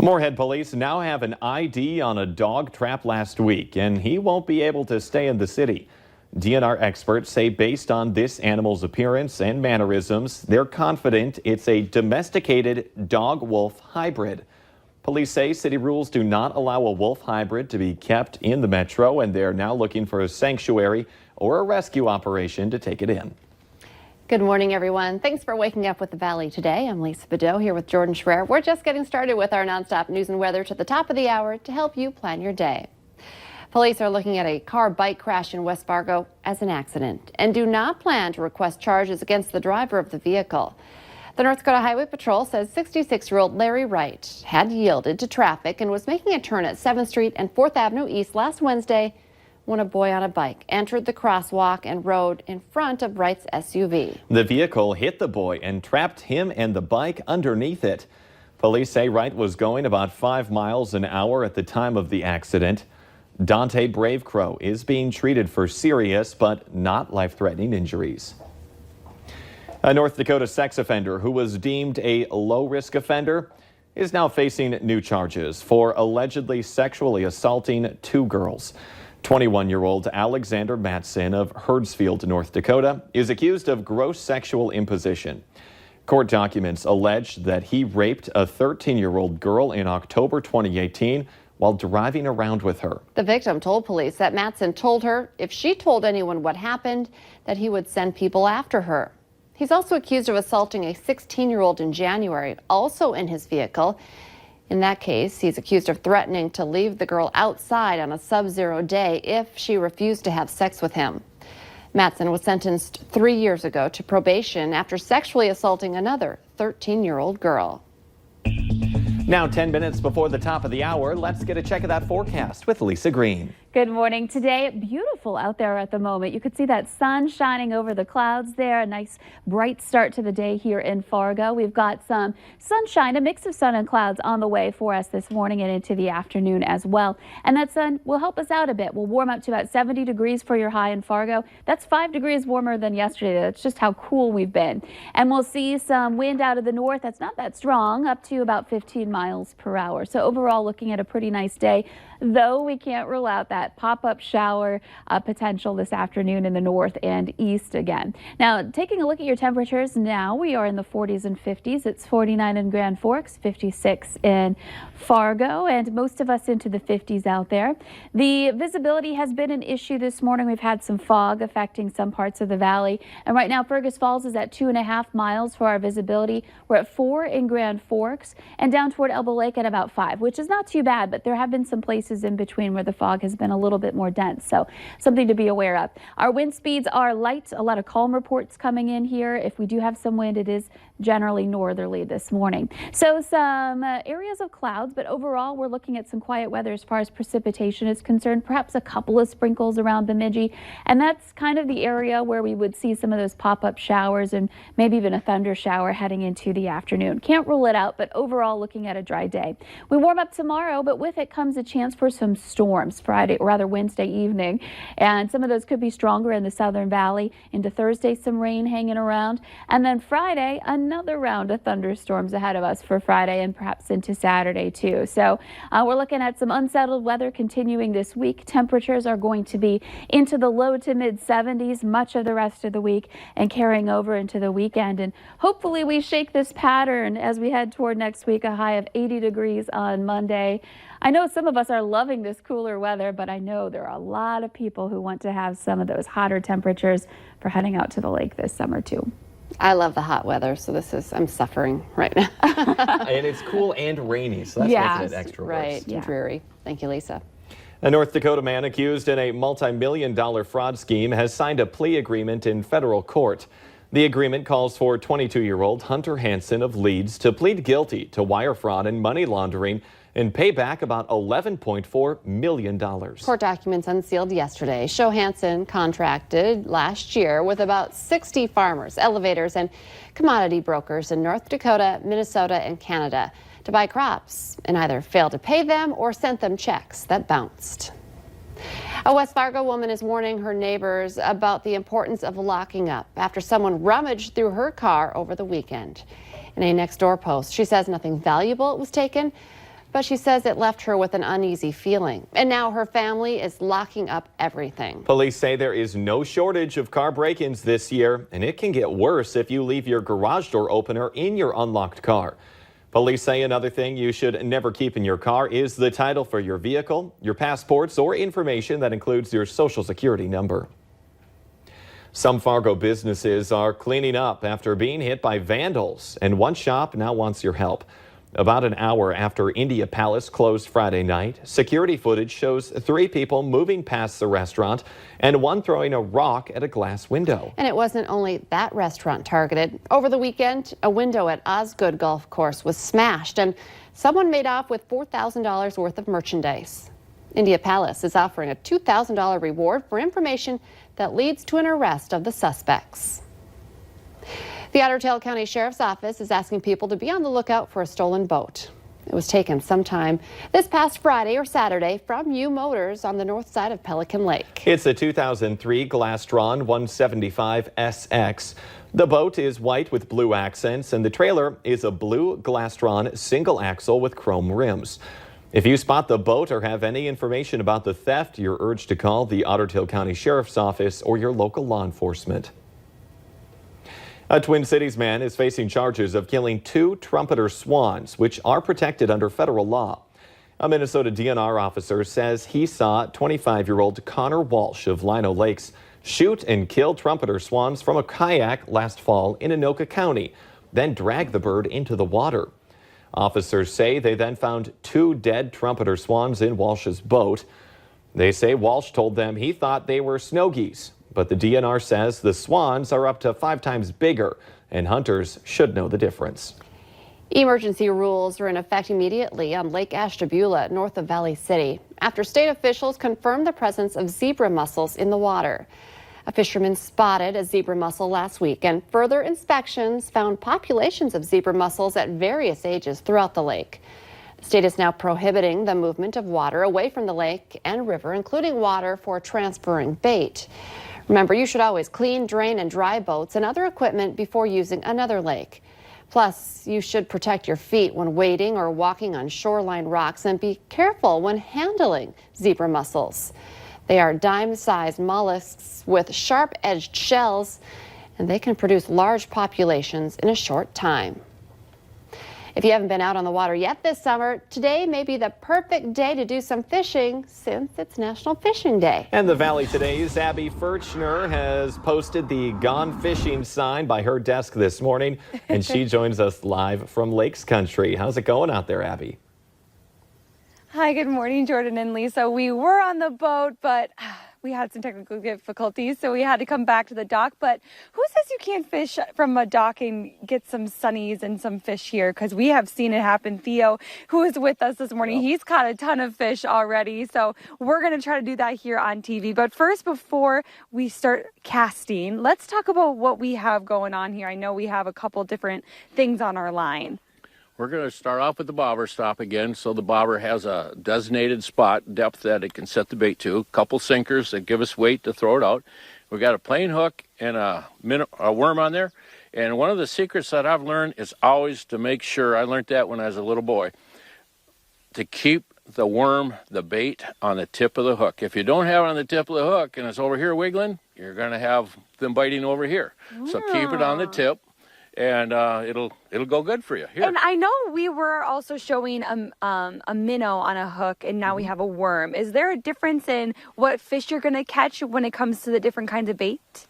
Moorhead police now have an ID on a dog trapped last week, and he won't be able to stay in the city. DNR experts say based on this animal's appearance and mannerisms, they're confident it's a domesticated dog-wolf hybrid. Police say city rules do not allow a wolf hybrid to be kept in the metro, and they're now looking for a sanctuary or a rescue operation to take it in. Good morning, everyone. Thanks for waking up with the Valley today. I'm Lisa Bedeau here with Jordan Schreier. We're just getting started with our nonstop news and weather to the top of the hour to help you plan your day. Police are looking at a car-bike crash in West Fargo as an accident and do not plan to request charges against the driver of the vehicle. The North Dakota Highway Patrol says 66-year-old Larry Wright had yielded to traffic and was making a turn at 7th Street and 4th Avenue East last Wednesday when a boy on a bike entered the crosswalk and rode in front of Wright's SUV. The vehicle hit the boy and trapped him and the bike underneath it. Police say Wright was going about 5 miles an hour at the time of the accident. Dante Bravecrow is being treated for serious but not life-threatening injuries. A North Dakota sex offender who was deemed a low-risk offender is now facing new charges for allegedly sexually assaulting 2 girls. 21-year-old Alexander Matson of Herdsfield, North Dakota, is accused of gross sexual imposition. Court documents allege that he raped a 13-year-old girl in October 2018 while driving around with her. The victim told police that Matson told her if she told anyone what happened, that he would send people after her. He's also accused of assaulting a 16-year-old in January, also in his vehicle. In that case, he's accused of threatening to leave the girl outside on a sub-zero day if she refused to have sex with him. Matson was sentenced 3 years ago to probation after sexually assaulting another 13-year-old girl. Now 10 minutes before the top of the hour, let's get a check of that forecast with Lisa Green. Good morning. Today, beautiful out there at the moment. You could see that sun shining over the clouds there. A nice bright start to the day here in Fargo. We've got some sunshine, a mix of sun and clouds on the way for us this morning and into the afternoon as well. And that sun will help us out a bit. We'll warm up to about 70 degrees for your high in Fargo. That's 5 degrees warmer than yesterday. That's just how cool we've been. And we'll see some wind out of the north. That's not that strong, up to about 15 miles per hour. So overall, looking at a pretty nice day, though we can't rule out that pop-up shower potential this afternoon in the north and east again. Now, taking a look at your temperatures now, we are in the 40s and 50s. It's 49 in Grand Forks, 56 in Fargo, and most of us into the 50s out there. The visibility has been an issue this morning. We've had some fog affecting some parts of the valley, and right now Fergus Falls is at 2.5 miles for our visibility. We're at 4 in Grand Forks and down toward Elbow Lake at about 5, which is not too bad, but there have been some places in between where the fog has been a little bit more dense, so something to be aware of. Our wind speeds are light. A lot of calm reports coming in here. If we do have some wind, it is generally northerly this morning. So some areas of clouds, but overall we're looking at some quiet weather as far as precipitation is concerned. Perhaps a couple of sprinkles around Bemidji, and that's kind of the area where we would see some of those pop-up showers and maybe even a thunder shower heading into the afternoon. Can't rule it out, but overall looking at a dry day. We warm up tomorrow, but with it comes a chance for some storms Friday, or rather Wednesday evening, and some of those could be stronger in the Southern Valley. Into Thursday, some rain hanging around, and then Friday, another round of thunderstorms ahead of us for Friday and perhaps into Saturday too. So we're looking at some unsettled weather continuing this week. Temperatures are going to be into the low to mid 70s much of the rest of the week and carrying over into the weekend, and hopefully we shake this pattern as we head toward next week. A high of 80 degrees on Monday. I know some of us are loving this cooler weather, but I know there are a lot of people who want to have some of those hotter temperatures for heading out to the lake this summer too. I love the hot weather, so I'm suffering right now. And it's cool and rainy, so that's making it extra worse. Right, dreary. Thank you, Lisa. A North Dakota man accused in a multi-million-dollar fraud scheme has signed a plea agreement in federal court. The agreement calls for 22-year-old Hunter Hansen of Leeds to plead guilty to wire fraud and money laundering and pay back about $11.4 million. Court documents unsealed yesterday show Hansen contracted last year with about 60 farmers, elevators, and commodity brokers in North Dakota, Minnesota, and Canada to buy crops, and either failed to pay them or sent them checks that bounced. A West Fargo woman is warning her neighbors about the importance of locking up after someone rummaged through her car over the weekend. In a Nextdoor post, she says nothing valuable was taken, but she says it left her with an uneasy feeling. And now her family is locking up everything. Police say there is no shortage of car break-ins this year, and it can get worse if you leave your garage door opener in your unlocked car. Police say another thing you should never keep in your car is the title for your vehicle, your passports, or information that includes your social security number. Some Fargo businesses are cleaning up after being hit by vandals, and one shop now wants your help. About an hour after India Palace closed Friday night, security footage shows 3 people moving past the restaurant and one throwing a rock at a glass window. And it wasn't only that restaurant targeted. Over the weekend, a window at Osgood Golf Course was smashed and someone made off with $4,000 worth of merchandise. India Palace is offering a $2,000 reward for information that leads to an arrest of the suspects. The Otter Tail County Sheriff's Office is asking people to be on the lookout for a stolen boat. It was taken sometime this past Friday or Saturday from U Motors on the north side of Pelican Lake. It's a 2003 Glastron 175 SX. The boat is white with blue accents, and the trailer is a blue Glastron single axle with chrome rims. If you spot the boat or have any information about the theft, you're urged to call the Otter Tail County Sheriff's Office or your local law enforcement. A Twin Cities man is facing charges of killing 2 trumpeter swans, which are protected under federal law. A Minnesota DNR officer says he saw 25-year-old Connor Walsh of Lino Lakes shoot and kill trumpeter swans from a kayak last fall in Anoka County, then drag the bird into the water. Officers say they then found 2 dead trumpeter swans in Walsh's boat. They say Walsh told them he thought they were snow geese, but the DNR says the swans are up to 5 times bigger, and hunters should know the difference. Emergency rules are in effect immediately on Lake Ashtabula, north of Valley City, after state officials confirmed the presence of zebra mussels in the water. A fisherman spotted a zebra mussel last week, and further inspections found populations of zebra mussels at various ages throughout the lake. The state is now prohibiting the movement of water away from the lake and river, including water for transferring bait. Remember, you should always clean, drain, and dry boats and other equipment before using another lake. Plus, you should protect your feet when wading or walking on shoreline rocks, and be careful when handling zebra mussels. They are dime-sized mollusks with sharp-edged shells, and they can produce large populations in a short time. If you haven't been out on the water yet this summer, today may be the perfect day to do some fishing since it's National Fishing Day. And the Valley Today's Abby Furchner has posted the Gone Fishing sign by her desk this morning, and she joins us live from Lakes Country. How's it going out there, Abby? Hi, good morning, Jordan and Lisa. We were on the boat, but we had some technical difficulties, so we had to come back to the dock. But who says you can't fish from a dock and get some sunnies and some fish here? Because we have seen it happen. Theo, who is with us this morning, he's caught a ton of fish already. So we're going to try to do that here on TV. But first, before we start casting, let's talk about what we have going on here. I know we have a couple different things on our line. We're going to start off with the bobber stop again. So the bobber has a designated spot depth that it can set the bait to. A couple sinkers that give us weight to throw it out. We got a plain hook and a worm on there. And one of the secrets that I've learned is always to make sure, I learned that when I was a little boy, to keep the worm, the bait, on the tip of the hook. If you don't have it on the tip of the hook and it's over here wiggling, you're going to have them biting over here. So keep it on the tip. And it'll go good for you. Here. And I know we were also showing a minnow on a hook, and now we have a worm. Is there a difference in what fish you're going to catch when it comes to the different kinds of bait?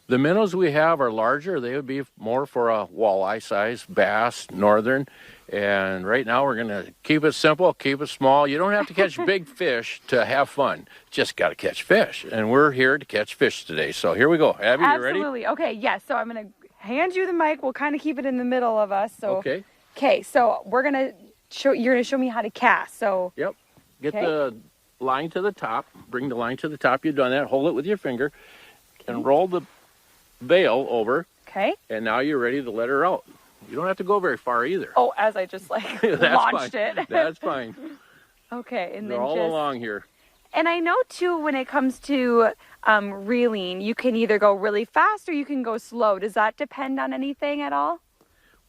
The minnows we have are larger. They would be more for a walleye size, bass, northern. And right now we're going to keep it simple, keep it small. You don't have to catch big fish to have fun. Just got to catch fish. And we're here to catch fish today. So here we go. Abby, you ready? Absolutely. Okay, yes. So I'm going to hand you the mic. We'll kind of keep it in the middle of us. So okay. Okay, so you're going to show me how to cast. So yep. Get the line to the top. Bring the line to the top. You've done that. Hold it with your finger and roll the bail over. Okay. And now you're ready to let her out. You don't have to go very far either. Oh, as I just launched fine. it. That's fine. Okay, and They're then all along here. And I know too, when it comes to reeling, you can either go really fast or you can go slow. Does that depend on anything at all?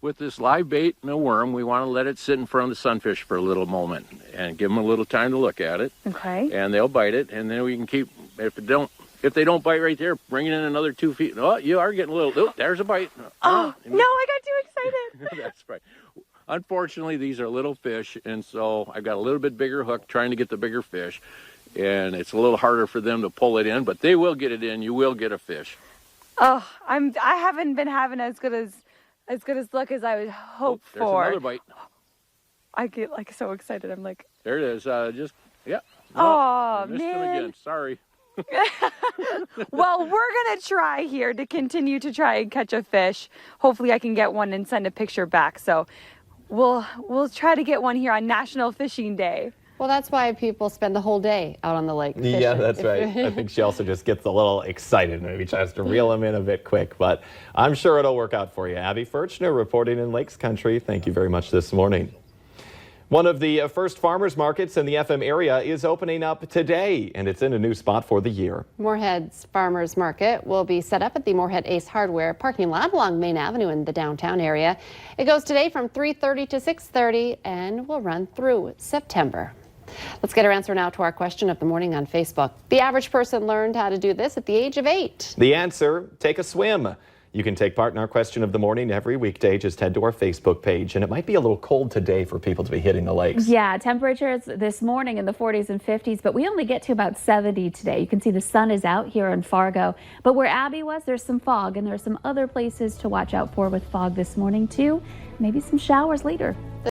with this live bait and a worm, we want to let it sit in front of the sunfish for a little moment and give them a little time to look at it. Okay. And they'll bite it, and then we can keep, if they don't bite right there, bring it in another 2 feet. Oh, you are getting a little, oh, there's a bite. Oh, no, I got too excited. That's right. Unfortunately, these are little fish, and so I've got a little bit bigger hook trying to get the bigger fish, and it's a little harder for them to pull it in, but they will get it in. You will get a fish. Oh, I haven't been having as good as luck as I would hope There's for. another bite. I get like so excited. I'm like, There it is. Yeah. oh, I missed him man. again. Sorry. Well, we're gonna try here to continue to try and catch a fish. Hopefully I can get one and send a picture back. So we'll try to get one here on National Fishing Day. Well, that's why people spend the whole day out on the lake fishing. Yeah, that's right. I think she also just gets a little excited and maybe tries to reel them in a bit quick, but I'm sure it'll work out for you. Abby Furchner reporting in Lakes Country. Thank you very much this morning. One of the first farmers markets in the FM area is opening up today, and it's in a new spot for the year. Moorhead's Farmers Market will be set up at the Moorhead Ace Hardware parking lot along Main Avenue in the downtown area. It goes today from 3:30 to 6:30 and will run through September. Let's get our answer now to our question of the morning on Facebook. The average person learned how to do this at the age of 8. The answer, take a swim. You can take part in our question of the morning every weekday. Just head to our Facebook page, and it might be a little cold today for people to be hitting the lakes. Yeah, temperatures this morning in the 40s and 50s, but we only get to about 70 today. You can see the sun is out here in Fargo, but where Abby was, there's some fog, and there's some other places to watch out for with fog this morning too. Maybe some showers later.